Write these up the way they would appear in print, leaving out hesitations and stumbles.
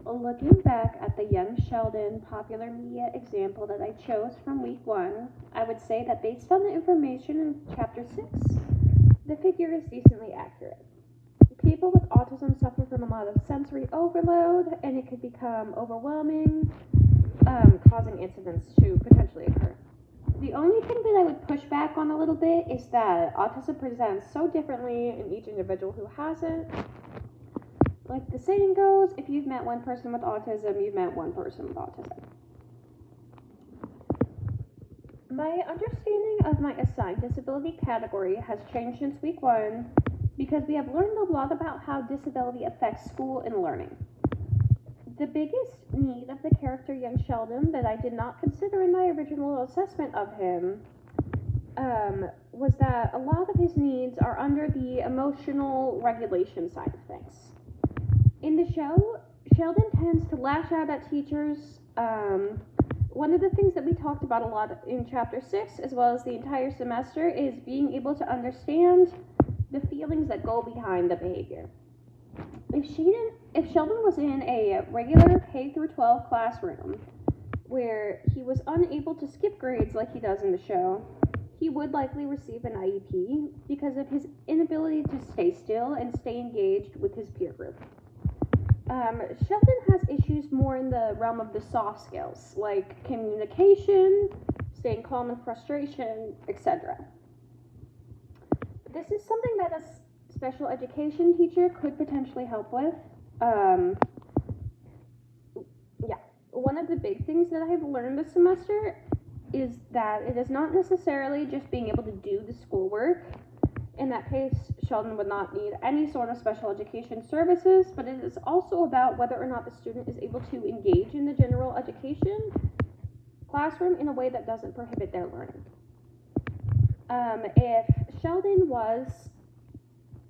Looking back at the young Sheldon popular media example that I chose from week 1, I would say that based on the information in chapter 6, the figure is decently accurate. People with autism suffer from a lot of sensory overload, and it could become overwhelming, causing incidents to potentially occur. The only thing that I would push back on a little bit is that autism presents so differently in each individual who has it. Like the saying goes, if you've met one person with autism, you've met one person with autism. My understanding of my assigned disability category has changed since week 1 because we have learned a lot about how disability affects school and learning. The biggest need of the character young Sheldon that I did not consider in my original assessment of him was that a lot of his needs are under the emotional regulation side of things. In the show, Sheldon tends to lash out at teachers. One of the things that we talked about a lot in chapter 6, as well as the entire semester, is being able to understand the feelings that go behind the behavior. If Sheldon was in a regular K-12 classroom where he was unable to skip grades like he does in the show, he would likely receive an IEP because of his inability to stay still and stay engaged with his peer group. Sheldon has issues more in the realm of the soft skills, like communication, staying calm in frustration, etc. This is something that a special education teacher could potentially help with. One of the big things that I have learned this semester is that it is not necessarily just being able to do the schoolwork. In that case, Sheldon would not need any sort of special education services, but it is also about whether or not the student is able to engage in the general education classroom in a way that doesn't prohibit their learning. If Sheldon was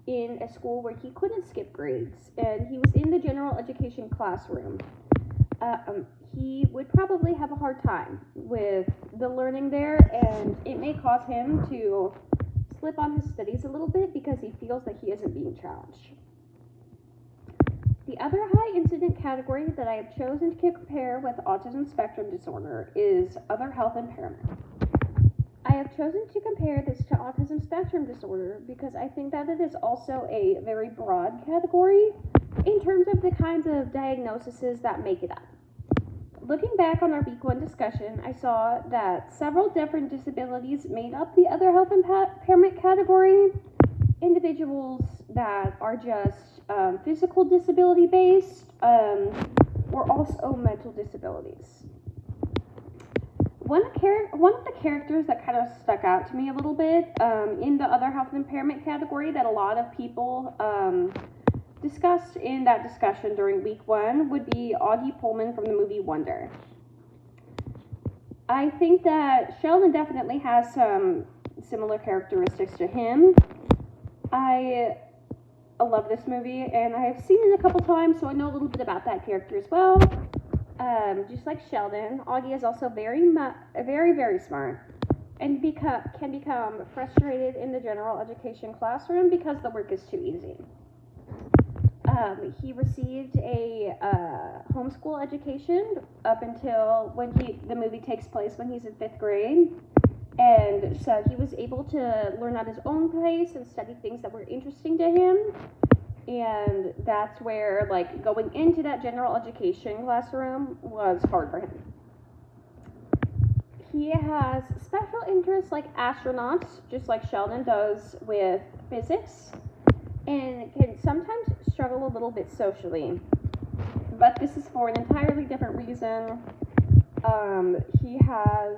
in a school where he couldn't skip grades and he was in the general education classroom, he would probably have a hard time with the learning there, and it may cause him to slip on his studies a little bit because he feels that he isn't being challenged. The other high incident category that I have chosen to compare with autism spectrum disorder is other health impairment. I have chosen to compare this to autism spectrum disorder because I think that it is also a very broad category in terms of the kinds of diagnoses that make it up. Looking back on our week 1 discussion, I saw that several different disabilities made up the other health impairment category. Individuals that are just physical disability based or also mental disabilities. One of the characters that kind of stuck out to me a little bit in the other health impairment category that a lot of people discussed in that discussion during week 1 would be Augie Pullman from the movie Wonder. I think that Sheldon definitely has some similar characteristics to him. I love this movie, and I have seen it a couple times, so I know a little bit about that character as well. Just like Sheldon, Augie is also very, very smart and can become frustrated in the general education classroom because the work is too easy. He received a homeschool education up until when the movie takes place when he's in 5th grade. And so he was able to learn at his own pace and study things that were interesting to him. And that's where, like, going into that general education classroom was hard for him. He has special interests like astronauts, just like Sheldon does with physics, and can sometimes struggle a little bit socially. But this is for an entirely different reason. He has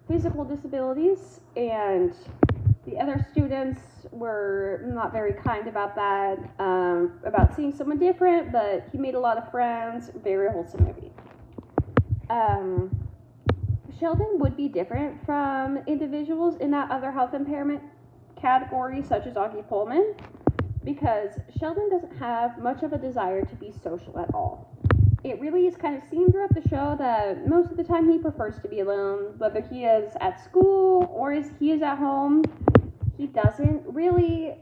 physical disabilities, and the other students were not very kind about that, about seeing someone different, but he made a lot of friends. Very wholesome movie. Sheldon would be different from individuals in that other health impairment category, such as Augie Pullman, because Sheldon doesn't have much of a desire to be social at all. It really is kind of seen throughout the show that most of the time he prefers to be alone, whether he is at school or he is at home. He doesn't really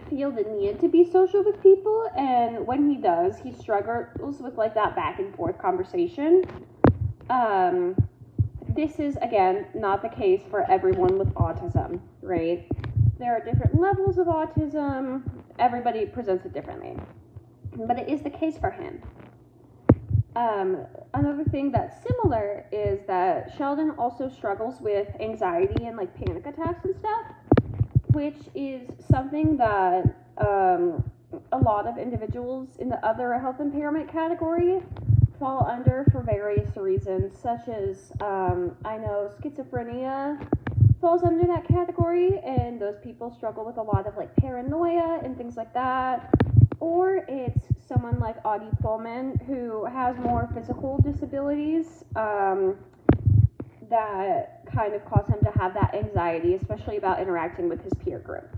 feel the need to be social with people, and when he does, he struggles with like that back and forth conversation. This is, again, not the case for everyone with autism, right? There are different levels of autism. Everybody presents it differently. But it is the case for him. Another thing that's similar is that Sheldon also struggles with anxiety and like panic attacks and stuff, which is something that a lot of individuals in the other health impairment category fall under for various reasons, such as I know schizophrenia falls under that category, and those people struggle with a lot of like paranoia and things like that. Or it's someone like Augie Pullman, who has more physical disabilities that kind of cause him to have that anxiety, especially about interacting with his peer group.